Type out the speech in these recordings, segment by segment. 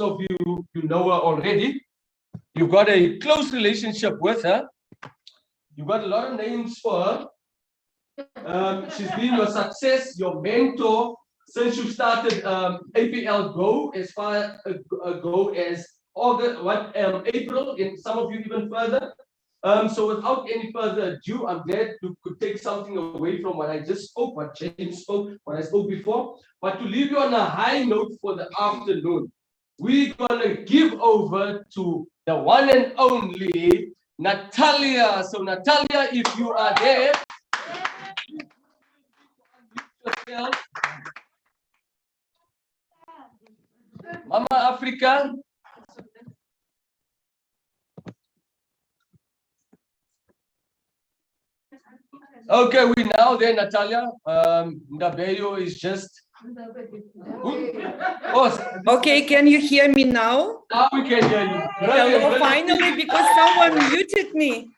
of you know her already. You've got a close relationship with her. You've got a lot of names for her. She's been your success, your mentor since you started APL Go, as far ago as August, April, in some of you even further. So without any further ado, I'm glad you could take something away from what I just spoke, what James spoke, what I spoke before. But to leave you on a high note for the afternoon, we're going to give over to the one and only Natalia. So Natalia, if you are there, Mama Africa. Okay, we now there, Natalia. Ndabeyo is just. Okay, can you hear me now? Now we can hear you. Hello, finally, because someone muted me.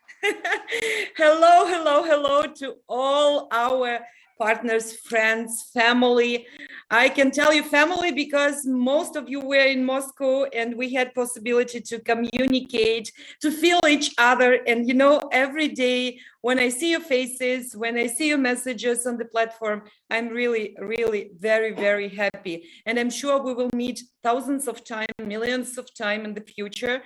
Hello to all our partners, friends, family. I can tell you family because most of you were in Moscow and we had possibility to communicate, to feel each other. And you know, every day when I see your faces, when I see your messages on the platform, I'm really, really very, very happy. And I'm sure we will meet thousands of times, millions of times in the future.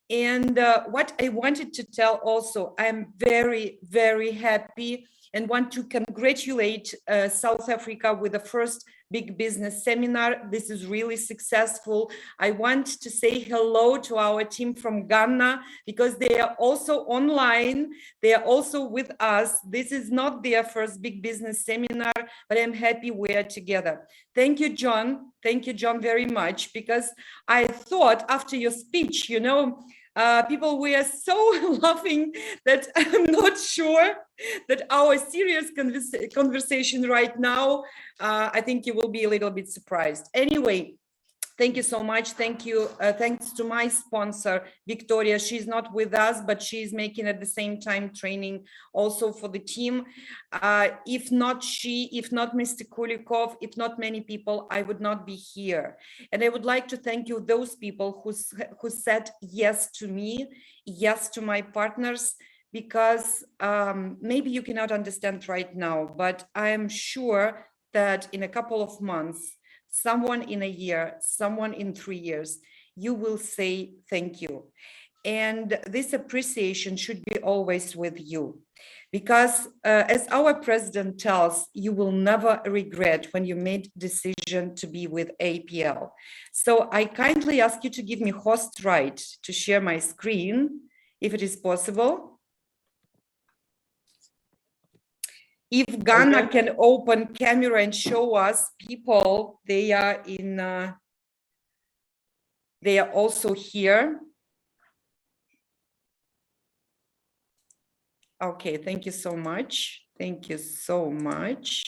And what I wanted to tell also, I'm very, very happy and want to congratulate South Africa with the first big business seminar. This is really successful. I want to say hello to our team from Ghana because they are also online. They are also with us. This is not their first big business seminar, but I'm happy we are together. Thank you, John. Thank you, John, very much, because I thought after your speech, you know, people were so laughing that I'm not sure that our serious conversation right now, I think you will be a little bit surprised. Anyway, thank you so much. Thank you. Thanks to my sponsor, Victoria. She's not with us, but she's making at the same time training also for the team. If not she, if not Mr. Kulikov, if not many people, I would not be here. And I would like to thank you, those people who said yes to me, yes to my partners, because maybe you cannot understand right now, but I am sure that in a couple of months, someone in a year, someone in 3 years, you will say thank you. And this appreciation should be always with you. Because as our president tells, you will never regret when you made decision to be with APL. So I kindly ask you to give me host right to share my screen, if it is possible. If Ghana can open camera and show us people, they are also here. Okay, thank you so much. Thank you so much.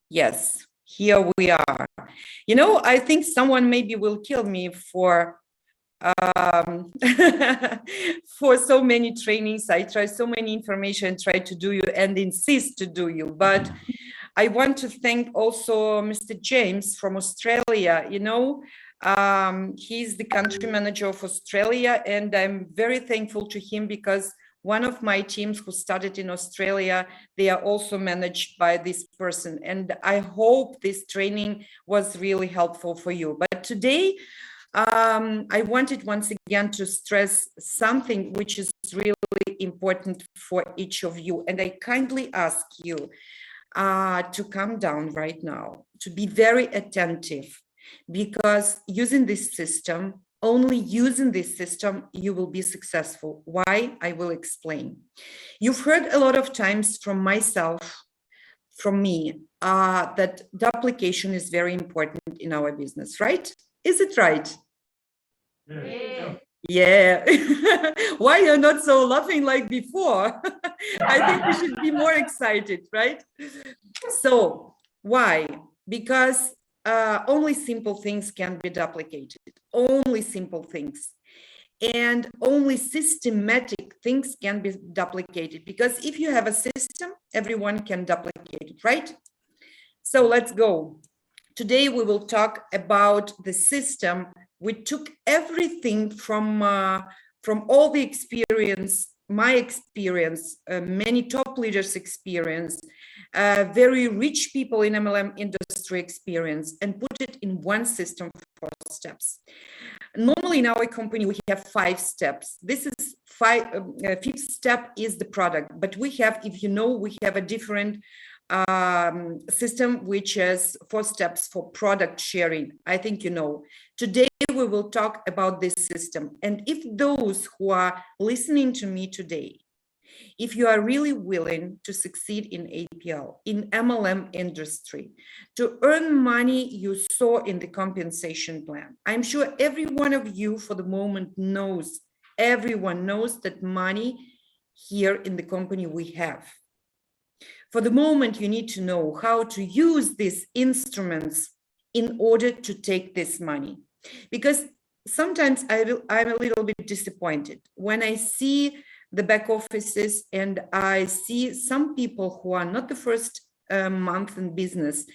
Yes, here we are. You know, I think someone maybe will kill me for for so many trainings. I try so many information, try to do you and insist to do you. But I want to thank also Mr. James from Australia. You know, he's the country manager of Australia, and I'm very thankful to him because one of my teams who started in Australia, they are also managed by this person. And I hope this training was really helpful for you. But today, I wanted once again to stress something which is really important for each of you. And I kindly ask you to calm down right now, to be very attentive, because using this system, only using this system, you will be successful. Why? I will explain. You've heard a lot of times from myself, from me, that duplication is very important in our business, right? Is it right? Yeah. Why you're not so laughing like before? I think we should be more excited, right? So why? Because only simple things can be duplicated, only simple things. And only systematic things can be duplicated, because if you have a system, everyone can duplicate it, right? So let's go. Today we will talk about the system we took everything from all the experience, my experience, many top leaders' experience, very rich people in MLM industry experience, and put it in one system for steps. Normally in our company, we have 5 steps. This is fifth step is the product, but we have, if you know, we have a different system, which is 4 steps for product sharing. I think you know. Today, we will talk about this system. And if those who are listening to me today, if you are really willing to succeed in APL, in MLM industry, to earn money you saw in the compensation plan, I'm sure every one of you for the moment knows, everyone knows that money here in the company we have. For the moment, you need to know how to use these instruments in order to take this money. Because sometimes I'm a little bit disappointed when I see the back offices and I see some people who are not the first month in business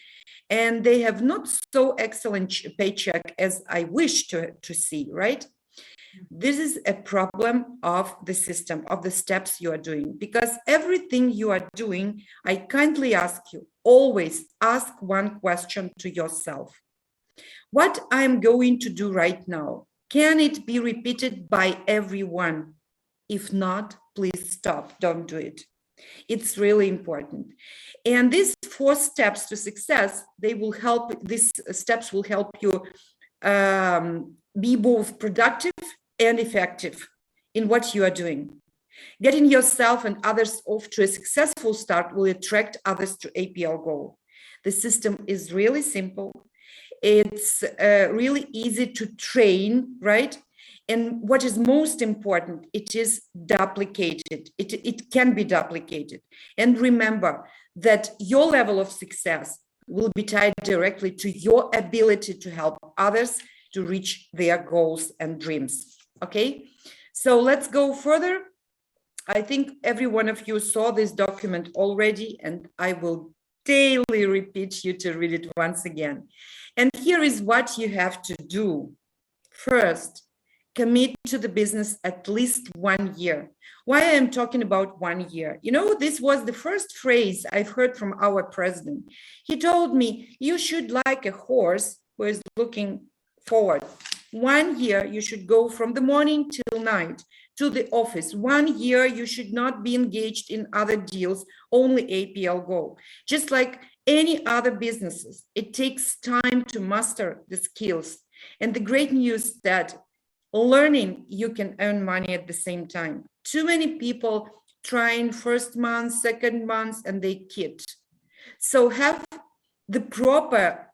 and they have not so excellent paycheck as I wish to see, right? This is a problem of the system, of the steps you are doing, because everything you are doing, I kindly ask you, always ask one question to yourself. What I'm going to do right now, can it be repeated by everyone? If not, please stop, don't do it. It's really important. And these 4 steps to success, these steps will help you be both productive and effective in what you are doing. Getting yourself and others off to a successful start will attract others to APL goal. The system is really simple. It's really easy to train, right? And what is most important, it is duplicated. It can be duplicated. And remember that your level of success will be tied directly to your ability to help others to reach their goals and dreams. Okay, so let's go further. I think every one of you saw this document already, and I will daily repeat you to read it once again. And here is what you have to do. First, commit to the business at least 1 year. Why I am talking about 1 year? You know, this was the first phrase I've heard from our president. He told me, you should like a horse who is looking forward. 1 year, you should go from the morning till night to the office. 1 year, you should not be engaged in other deals, only APL go. Just like any other businesses, it takes time to master the skills. And the great news that learning, you can earn money at the same time. Too many people trying first month, second month, and they quit. So have the proper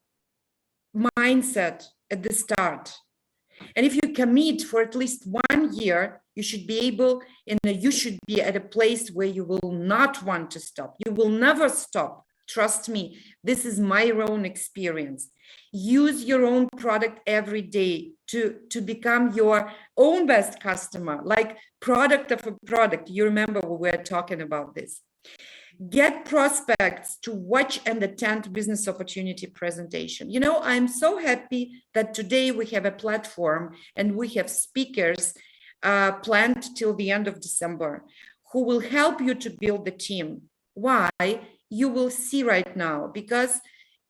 mindset at the start. And if you commit for at least 1 year, you should be able, and you should be at a place where you will not want to stop. You will never stop. Trust me, this is my own experience. Use your own product every day to become your own best customer, like product of a product. You remember we were talking about this. Get prospects to watch and attend business opportunity presentation. You know, I'm so happy that today we have a platform and we have speakers planned till the end of December who will help you to build the team. Why? You will see right now, because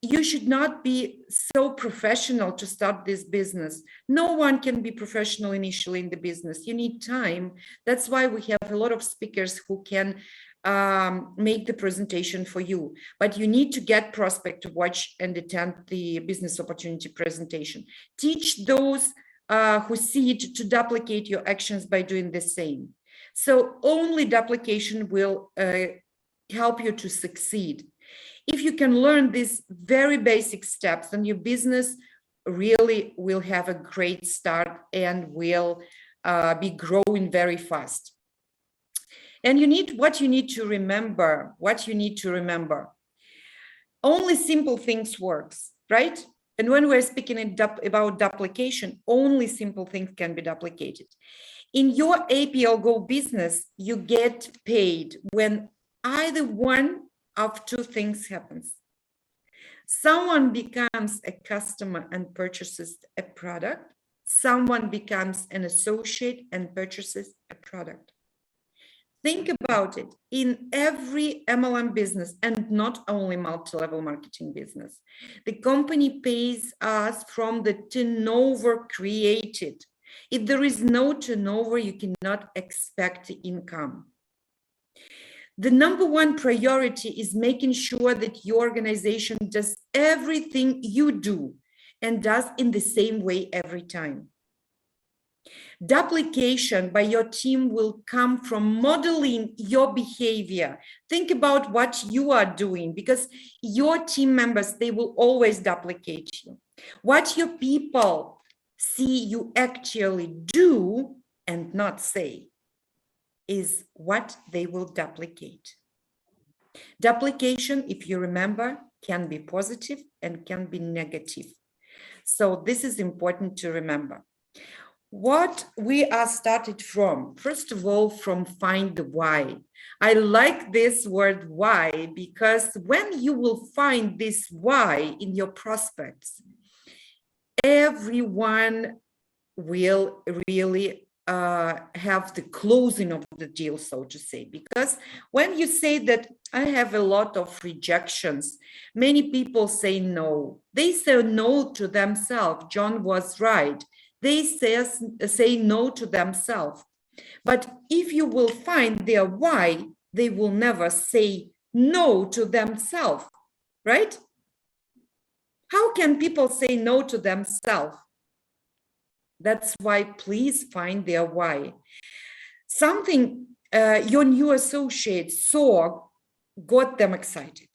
you should not be so professional to start this business. No one can be professional initially in the business. You need time. That's why we have a lot of speakers who can make the presentation for you. But you need to get prospect to watch and attend the business opportunity presentation. Teach those who see it to duplicate your actions by doing the same. So only duplication will help you to succeed. If you can learn these very basic steps, then your business really will have a great start and will be growing very fast. And what you need to remember, only simple things works, right? And when we're speaking about duplication, only simple things can be duplicated. In your APL Go business, you get paid when either one of 2 things happens. Someone becomes a customer and purchases a product. someone becomes an associate and purchases a product. Think about it. In every MLM business, and not only multi-level marketing business, the company pays us from the turnover created. If there is no turnover, you cannot expect income. The number one priority is making sure that your organization does everything you do and does in the same way every time. Duplication by your team will come from modeling your behavior. Think about what you are doing, because your team members, they will always duplicate you. What your people see you actually do and not say is what they will duplicate. Duplication, if you remember, can be positive and can be negative. So this is important to remember. What we are started from, first of all, from find the why. I like this word why, because when you will find this why in your prospects, everyone will really have the closing of the deal, so to say. Because when you say that I have a lot of rejections, many people say no. They say no to themselves. John was right. They say no to themselves. But if you will find their why, they will never say no to themselves, right? How can people say no to themselves? That's why please find their why. Something your new associate saw got them excited.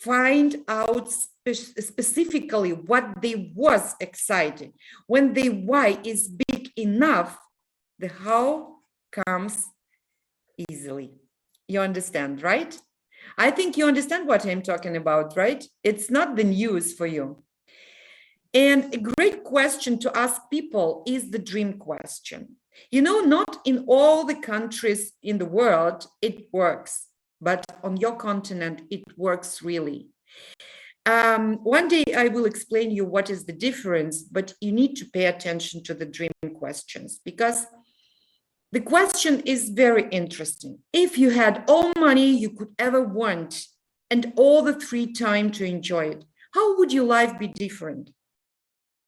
Find out specifically what they was excited. When the why is big enough, the how comes easily. You understand, right? I think you understand what I'm talking about, right? It's not the news for you. And a great question to ask people is the dream question. You know, not in all the countries in the world it works, but on your continent it works really. One day I will explain you what is the difference, but you need to pay attention to the dream questions, because the question is very interesting. If you had all money you could ever want and all the free time to enjoy it, how would your life be different?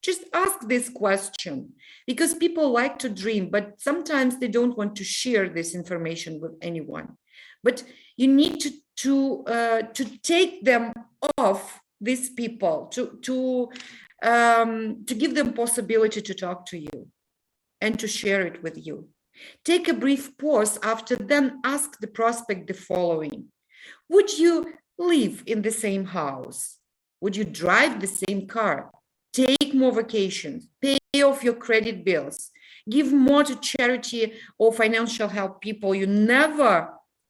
Just ask this question, because people like to dream, but sometimes they don't want to share this information with anyone. But you need to take them off these people, to give them possibility to talk to you and to share it with you. Take a brief pause after, then ask the prospect the following. Would you live in the same house? Would you drive the same car? Take more vacations, pay off your credit bills, give more to charity or financial help people you never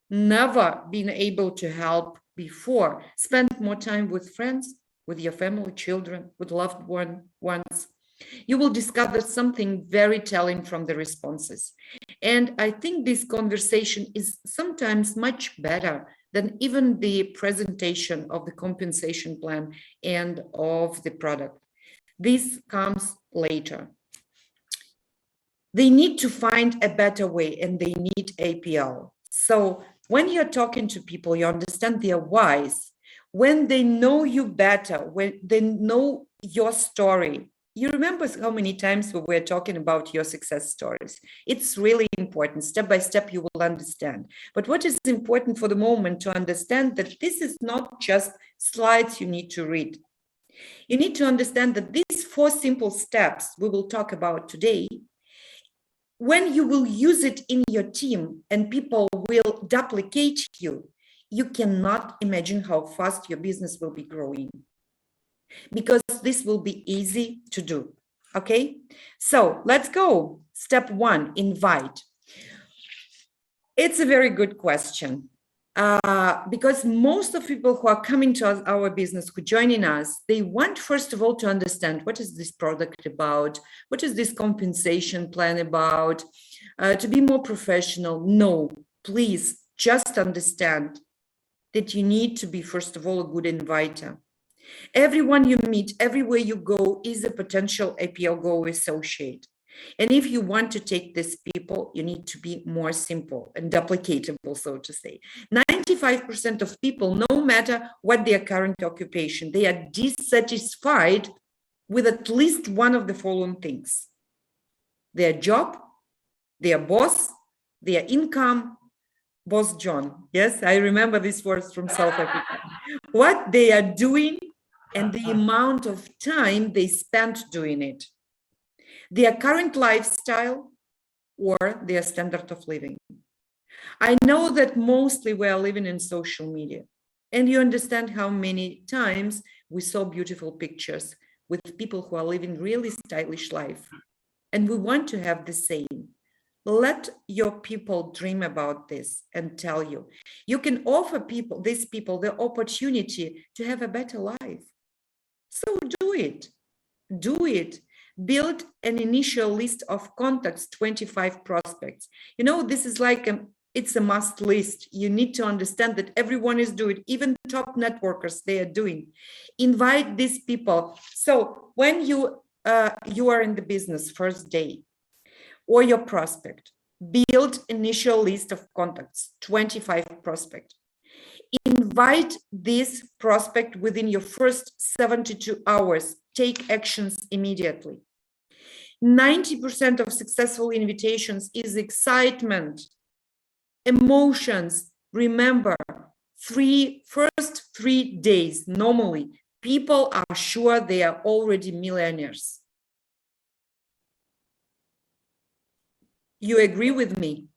been able to help before. Spend more time with friends, with your family, children, with loved ones. You will discover something very telling from the responses. And I think this conversation is sometimes much better than even the presentation of the compensation plan and of the product. This comes later. They need to find a better way, and they need APL. So when you're talking to people, you understand their whys. When they know you better, when they know your story, you remember how many times we were talking about your success stories. It's really important. Step by step, you will understand. But what is important for the moment to understand that this is not just slides you need to read. You need to understand that these 4 simple steps we will talk about today, when you will use it in your team and people will duplicate you, you cannot imagine how fast your business will be growing, because this will be easy to do. Okay, so let's go. Step 1, invite. It's a very good question. Because most of people who are coming to our business, who joining us, they want, first of all, to understand what is this product about, what is this compensation plan about, to be more professional. No, please just understand that you need to be, first of all, a good inviter. Everyone you meet, everywhere you go, is a potential APL Go associate. And if you want to take these people, you need to be more simple and duplicatable, so to say. 95% of people, no matter what their current occupation, they are dissatisfied with at least one of the following things: their job, their boss, their income. Boss John, yes, I remember these words from South Africa. What they are doing and the amount of time they spend doing it. Their current lifestyle or their standard of living. I know that mostly we are living in social media, and you understand how many times we saw beautiful pictures with people who are living really stylish life, and we want to have the same. Let your people dream about this and tell you. You can offer these people the opportunity to have a better life. So do it. Do it. Build an initial list of contacts, 25 prospects. You know, this is like it's a must list. You need to understand that everyone is doing it, even top networkers, they are doing. Invite these people. So when you are in the business first day, or your prospect, build initial list of contacts, 25 prospects. Invite this prospect within your first 72 hours. Take actions immediately. 90% of successful invitations is excitement, emotions. Remember, first 3 days, normally, people are sure they are already millionaires. You agree with me?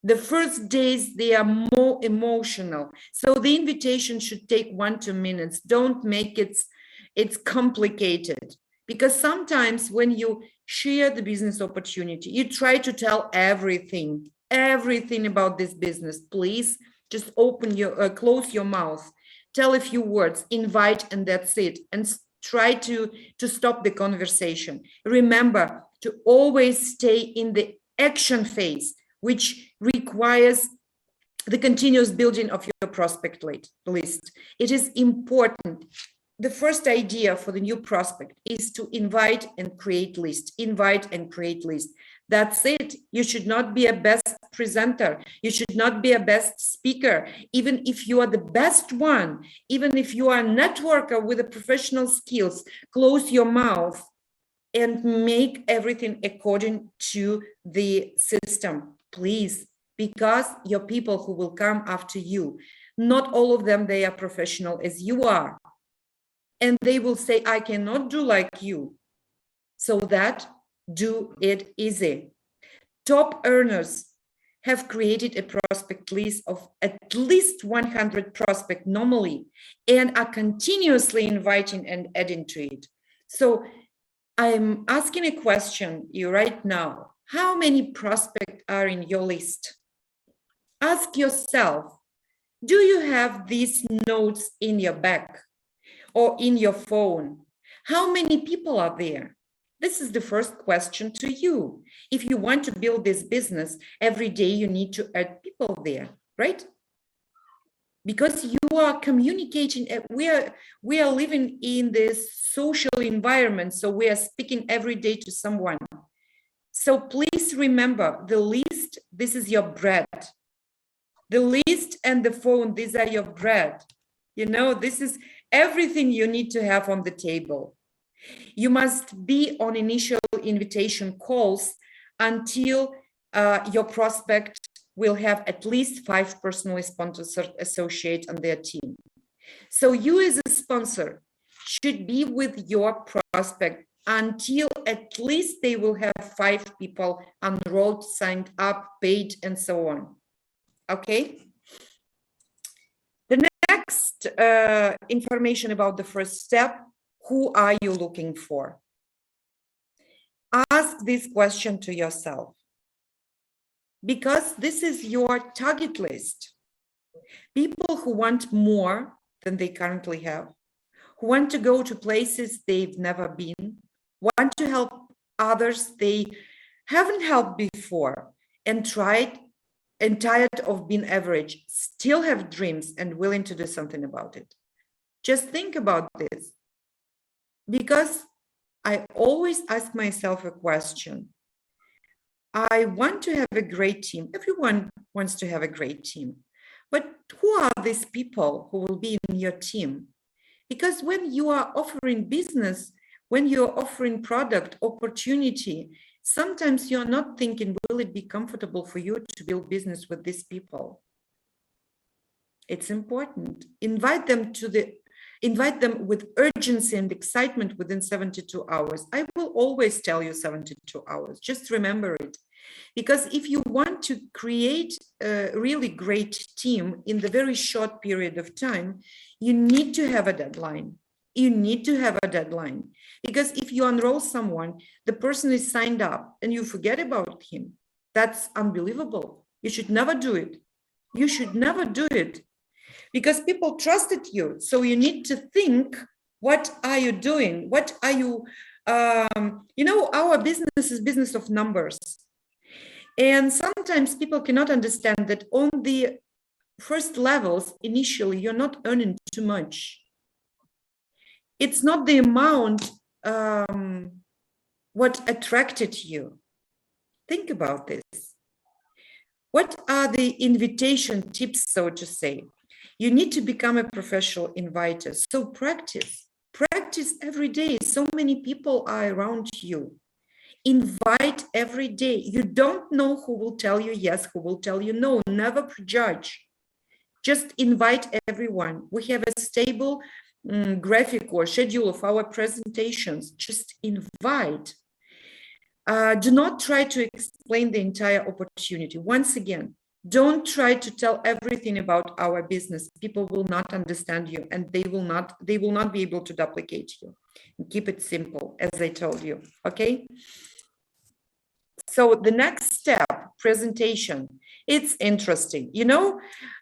The first days, they are more emotional. So the invitation should take 1-2 minutes. Don't make it's complicated. Because sometimes when you share the business opportunity, you try to tell everything about this business. Please just close your mouth, tell a few words, invite, and that's it. And try to stop the conversation. Remember to always stay in the action phase, which requires the continuous building of your prospect list. It is important. The first idea for the new prospect is to invite and create list. Invite and create list. That's it. You should not be a best presenter. You should not be a best speaker. Even if you are the best one, even if you are a networker with the professional skills, close your mouth and make everything according to the system, please, because your people who will come after you, not all of them, they are professional as you are. And they will say, I cannot do like you. So that do it easy. Top earners have created a prospect list of at least 100 prospects normally and are continuously inviting and adding to it. So I'm asking a question you right now. How many prospects are in your list? Ask yourself, do you have these notes in your bag or in your phone? How many people are there? This is the first question to you. If you want to build this business, every day you need to add people there, right? Because you are communicating, we are living in this social environment, so we are speaking every day to someone. So please remember, the list, this is your bread. The list and the phone, these are your bread. You know, this is everything you need to have on the table. You must be on initial invitation calls until your prospect will have at least 5 personally sponsored associates on their team. So you as a sponsor should be with your prospect until at least they will have 5 people enrolled, signed up, paid, and so on. Okay? The next information about the first step, who are you looking for? Ask this question to yourself, because this is your target list. People who want more than they currently have, who want to go to places they've never been, want to help others they haven't helped before, and tired of being average, still have dreams and willing to do something about it. Just think about this, because I always ask myself a question. I want to have a great team. Everyone wants to have a great team. But who are these people who will be in your team? Because when you are offering business, when you're offering product opportunity, sometimes you're not thinking, will it be comfortable for you to build business with these people? It's important. Invite them with urgency and excitement within 72 hours. I will always tell you 72 hours. Just remember it. Because if you want to create a really great team in the very short period of time, you need to have a deadline. You need to have a deadline. Because if you enroll someone, the person is signed up and you forget about him, that's unbelievable. You should never do it. You should never do it. Because people trusted you. So you need to think, what are you doing? What are you, our business is business of numbers. And sometimes people cannot understand that on the first levels, initially, you're not earning too much. It's not the amount what attracted you. Think about this. What are the invitation tips, so to say? You need to become a professional inviter. So practice every day. So many people are around you. Invite every day. You don't know who will tell you yes, who will tell you no. Never prejudge. Just invite everyone. We have a stable graphic or schedule of our presentations. Just invite. Do not try to explain the entire opportunity. Once again, don't try to tell everything about our business. People will not understand you and they will not be able to duplicate you. Keep it simple, as I told you, okay? So the next step, presentation, it's interesting.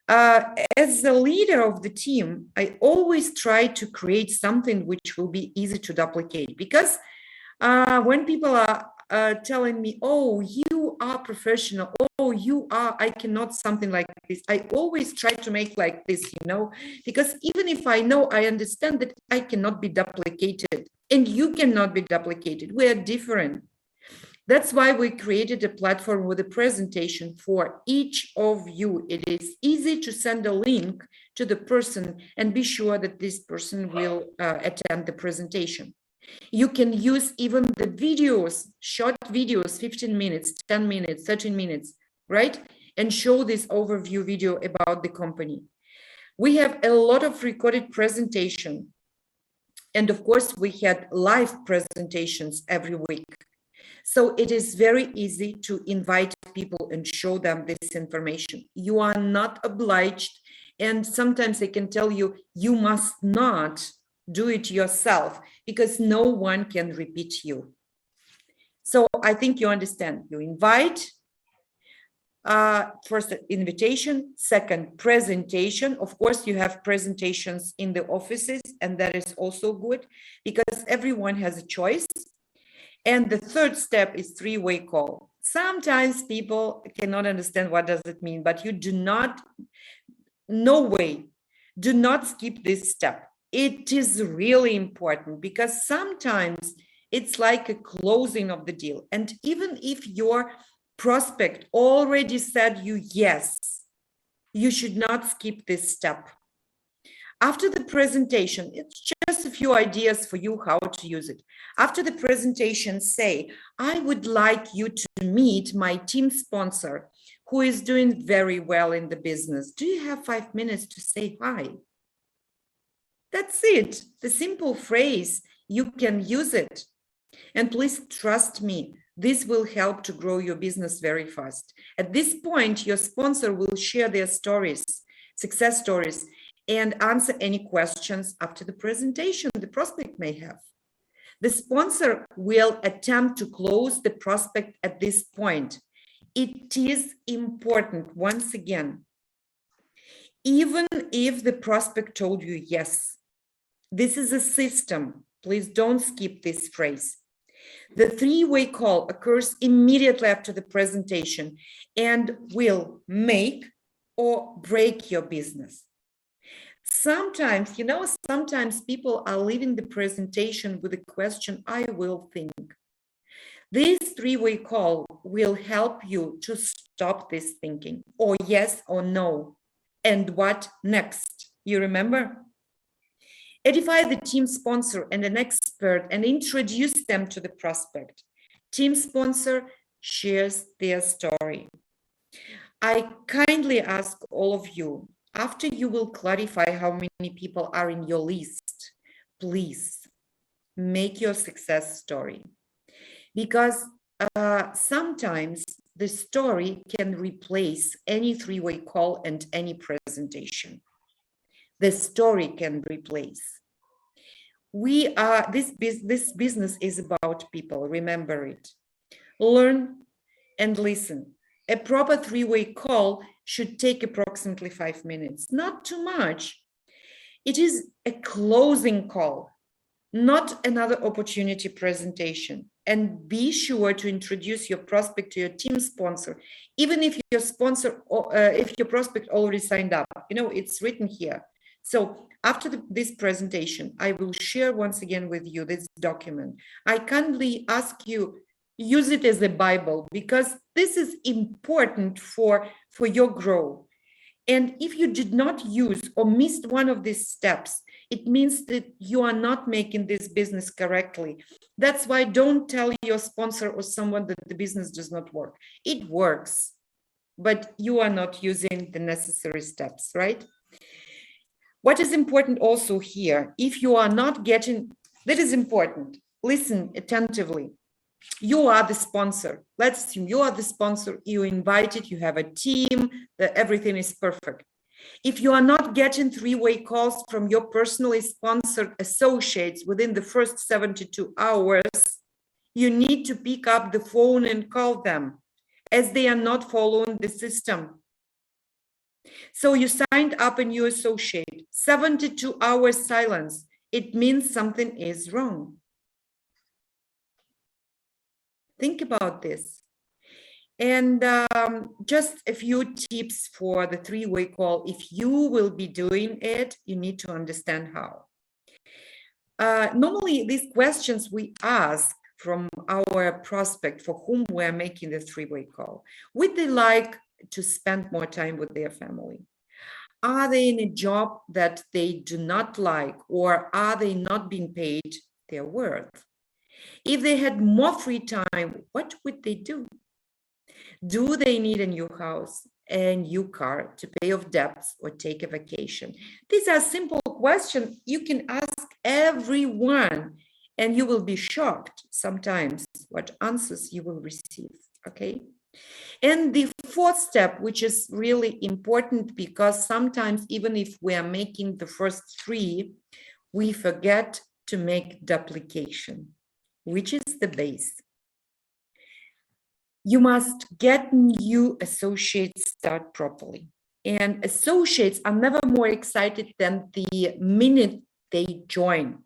As the leader of the team, I always try to create something which will be easy to duplicate, because when people are telling me, oh, you are professional, oh, I cannot, something like this, I always try to make like this, because even if I know, I understand that I cannot be duplicated and you cannot be duplicated. We are different. That's why we created a platform with a presentation for each of you. It is easy to send a link to the person and be sure that this person will attend the presentation. You can use even the videos, short videos, 15 minutes, 10 minutes, 13 minutes, right? And show this overview video about the company. We have a lot of recorded presentation. And of course, we had live presentations every week. So it is very easy to invite people and show them this information. You are not obliged. And sometimes I can tell you, you must not do it yourself, because no one can repeat you. So I think you understand. You invite, first invitation, second presentation. Of course, you have presentations in the offices, and that is also good because everyone has a choice. And the third step is three-way call. Sometimes people cannot understand what does it mean, but you do not, no way, do not skip this step. It is really important because sometimes it's like a closing of the deal. And even if your prospect already said you yes, you should not skip this step. After the presentation, it's just a few ideas for you how to use it. After the presentation, say, I would like you to meet my team sponsor who is doing very well in the business. Do you have 5 minutes to say hi? That's it. The simple phrase, you can use it. And please trust me, this will help to grow your business very fast. At this point, your sponsor will share their stories, success stories, and answer any questions after the presentation the prospect may have. The sponsor will attempt to close the prospect at this point. It is important, once again, even if the prospect told you yes. This is a system. Please don't skip this phrase. The three-way call occurs immediately after the presentation and will make or break your business. Sometimes, sometimes people are leaving the presentation with a question, I will think. This three-way call will help you to stop this thinking, or yes or no, and what next? You remember? Edify the team sponsor and an expert and introduce them to the prospect. Team sponsor shares their story. I kindly ask all of you, after you will clarify how many people are in your list, please make your success story. Because sometimes the story can replace any three-way call and any presentation. The story can replace. This business is about people, remember it. Learn and listen. A proper three-way call should take approximately 5 minutes, not too much. It is a closing call, not another opportunity presentation. And be sure to introduce your prospect to your team sponsor, even if your sponsor, if your prospect already signed up. It's written here. So after this presentation, I will share once again with you this document. I kindly ask you, use it as a Bible, because this is important for your growth. And if you did not use or missed one of these steps, it means that you are not making this business correctly. That's why don't tell your sponsor or someone that the business does not work. It works, but you are not using the necessary steps, right? What is important also here, if you are not getting, that is important, listen attentively. You are the sponsor. Let's assume you are the sponsor, you invited, you have a team, that everything is perfect. If you are not getting three-way calls from your personally sponsored associates within the first 72 hours, you need to pick up the phone and call them, as they are not following the system. So you signed up a new associate, 72 hours silence. It means something is wrong. Think about this. And just a few tips for the three-way call. If you will be doing it, you need to understand how. Normally, these questions we ask from our prospect for whom we're making the three-way call. Would they like to spend more time with their family? Are they in a job that they do not like, or are they not being paid their worth? If they had more free time, what would they do? Do they need a new house, a new car to pay off debts, or take a vacation? These are simple questions you can ask everyone, and you will be shocked sometimes what answers you will receive, okay? And the fourth step, which is really important, because sometimes even if we are making the first three, we forget to make duplication, which is the base. You must get new associates start properly. And associates are never more excited than the minute they join.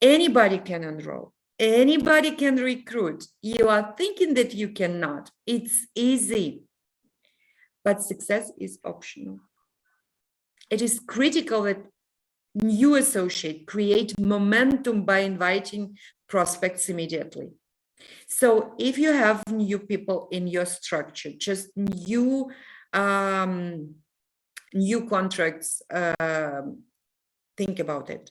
Anybody can enroll. Anybody can recruit. You are thinking that you cannot. It's easy. But success is optional. It is critical that new associate create momentum by inviting prospects immediately. So if you have new people in your structure, just new contracts, think about it.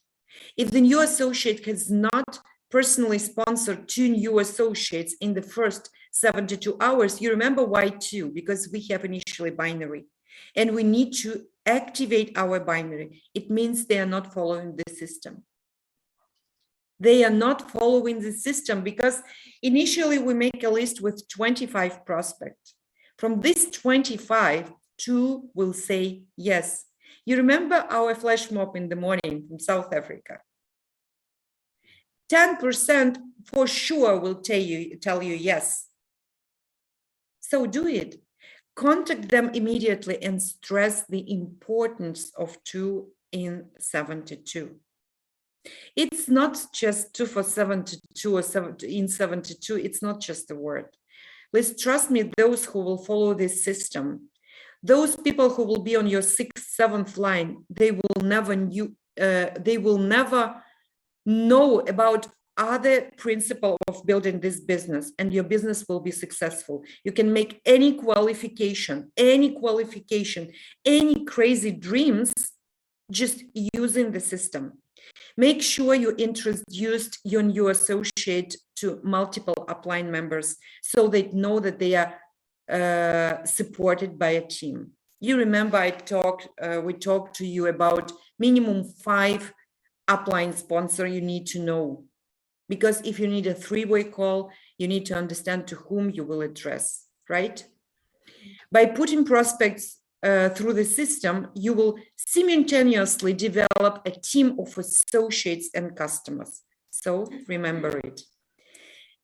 If the new associate has not personally sponsored 2 new associates in the first 72 hours, you remember why 2? Because we have initially binary, and we need to activate our binary. It means they are not following the system. They are not following the system because initially we make a list with 25 prospects. From this 25, 2 will say yes. You remember our flash mob in the morning from South Africa? 10% for sure will tell you yes. So do it. Contact them immediately and stress the importance of 2 in 72. It's not just 2 for 72 or 7 in 72. It's not just a word. Please trust me, those who will follow this system, Those people who will be on your 6th, 7th line, they will never know about other principle of building this business, and your business will be successful. You can make any qualification, any crazy dreams, just using the system. Make sure you introduced your new associate to multiple upline members so they know that they are supported by a team. You remember we talked to you about minimum 5 upline sponsor you need to know. Because if you need a 3-way call, you need to understand to whom you will address, right? By putting prospects through the system, you will simultaneously develop a team of associates and customers. So remember it.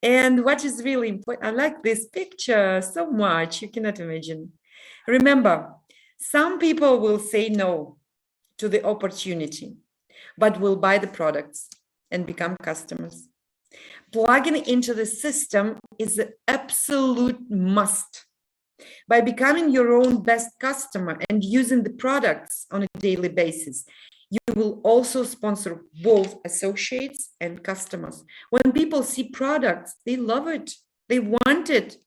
And what is really important, I like this picture so much, you cannot imagine. Remember, some people will say no to the opportunity, but will buy the products and become customers. Plugging into the system is an absolute must. By becoming your own best customer and using the products on a daily basis, you will also sponsor both associates and customers. When people see products, they love it, they want it.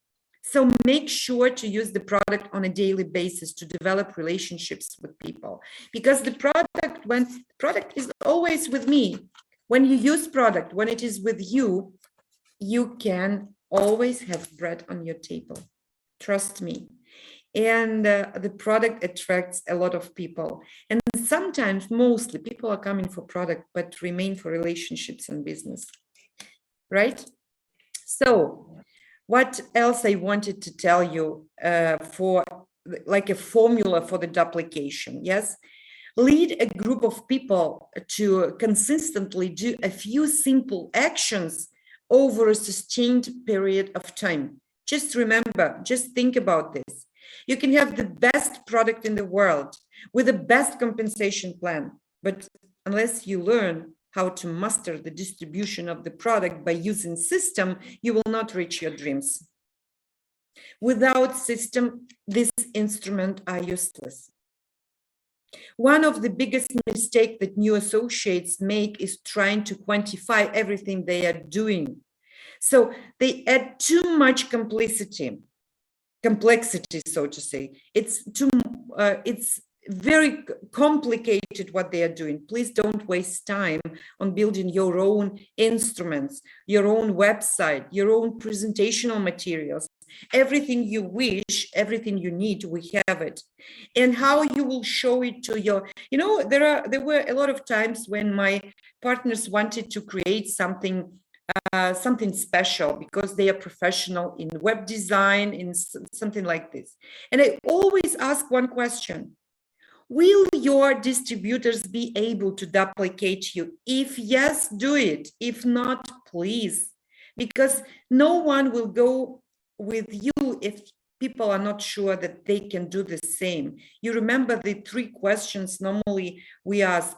So make sure to use the product on a daily basis to develop relationships with people. Because the product is always with me. When you use product, when it is with you, you can always have bread on your table. Trust me. And the product attracts a lot of people. And sometimes, mostly, people are coming for product, but remain for relationships and business. Right? So, what else I wanted to tell you for like a formula for the duplication? Yes. Lead a group of people to consistently do a few simple actions over a sustained period of time. Just remember, just think about this. You can have the best product in the world with the best compensation plan, but unless you learn how to master the distribution of the product by using system, you will not reach your dreams. Without system, these instruments are useless. One of the biggest mistakes that new associates make is trying to quantify everything they are doing. So they add too much complexity, so to say. It's very complicated what they are doing. Please don't waste time on building your own instruments, your own website, your own presentational materials. Everything you wish, everything you need, we have it. And how you will show it to your, there were a lot of times when my partners wanted to create something special because they are professional in web design, in something like this. And I always ask one question: will your distributors be able to duplicate you? If yes, do it. If not, please, because no one will go with you if people are not sure that they can do the same. You remember the 3 questions normally we ask.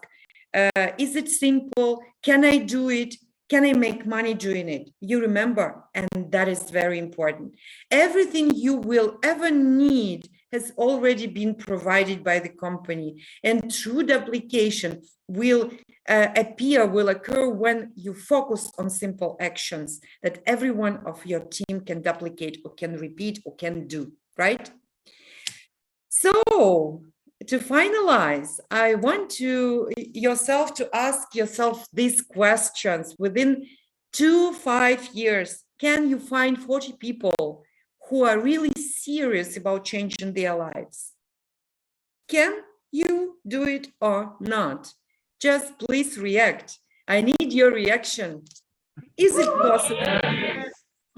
Is it simple? Can I do it? Can I make money doing it? You remember, and that is very important. Everything you will ever need has already been provided by the company, and true duplication will occur when you focus on simple actions that everyone of your team can duplicate or can repeat or can do, right? So, to finalize, I want to ask yourself these questions. Within 2-5 years, can you find 40 people who are really serious about changing their lives? Can you do it or not? Just please react. I need your reaction. Is it possible?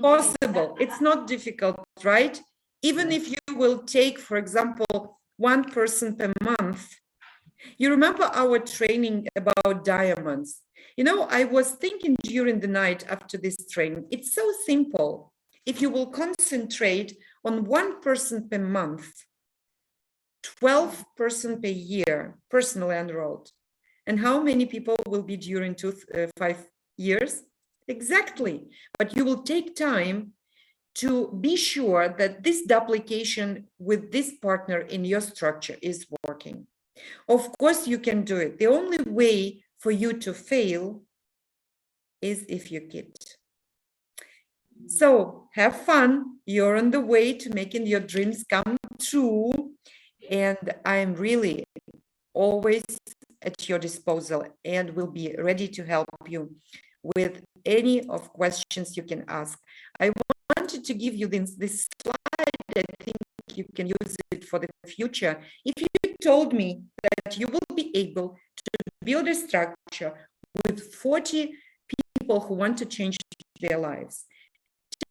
Possible. It's not difficult, right? Even if you will take, for example, 1 person per month. You remember our training about diamonds? I was thinking during the night after this training, it's so simple. If you will concentrate on 1 person per month, 12 person per year, personally enrolled. And how many people will be during 5 years? Exactly. But you will take time to be sure that this duplication with this partner in your structure is working. Of course, you can do it. The only way for you to fail is if you quit. So have fun. You're on the way to making your dreams come true. And I'm really always at your disposal and will be ready to help you with any of questions you can ask. I wanted to give you this slide. I think you can use it for the future. If you told me that you will be able to build a structure with 40 people who want to change their lives,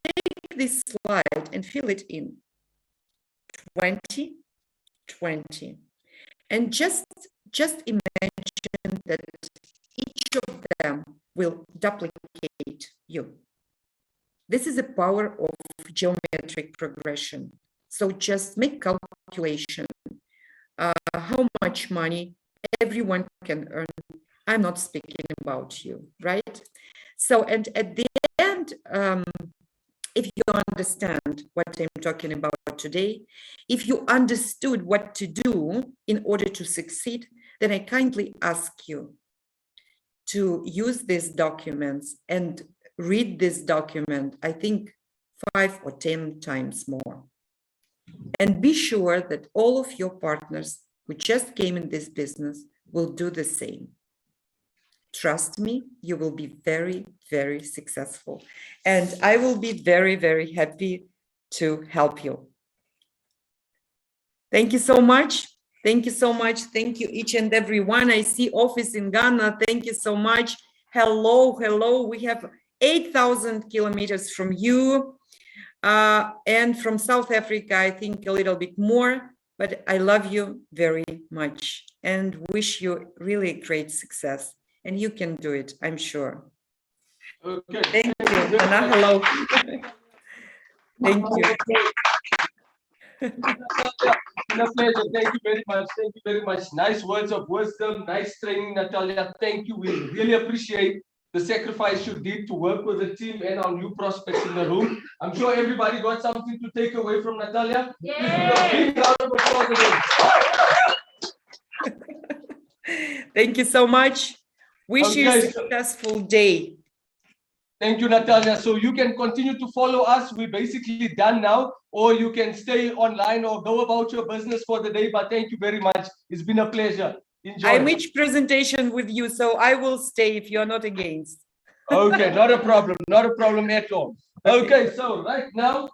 take this slide and fill it in 20, 20. And just imagine that each of them will duplicate you. This is the power of geometric progression. So just make calculation. How much money everyone can earn. I'm not speaking about you, right? So, and at the end, if you understand what I'm talking about today, if you understood what to do in order to succeed, then I kindly ask you to use these documents and read this document, I think 5 or 10 times more. And be sure that all of your partners who just came in this business will do the same. Trust me, you will be very, very successful. And I will be very, very happy to help you. Thank you so much. Thank you so much. Thank you, each and every one. I see office in Ghana. Thank you so much. Hello, hello. We have 8,000 kilometers from you. And from South Africa, I think a little bit more. But I love you very much and wish you really great success. And you can do it, I'm sure. Okay. Thank you. Anna, hello. Thank you. It's a pleasure. Thank you very much. Thank you very much. Nice words of wisdom. Nice training, Natalia. Thank you. We really appreciate the sacrifice you did to work with the team and our new prospects in the room. I'm sure everybody got something to take away from Natalia. Yeah. Big round of applause again. Thank you so much. Wish you a successful day. Thank you, Natalia. So you can continue to follow us. We're basically done now, or you can stay online or go about your business for the day. But thank you very much. It's been a pleasure. Enjoy. I'm each presentation with you, so I will stay if you're not against. Okay, not a problem. Not a problem at all. Okay, so right now,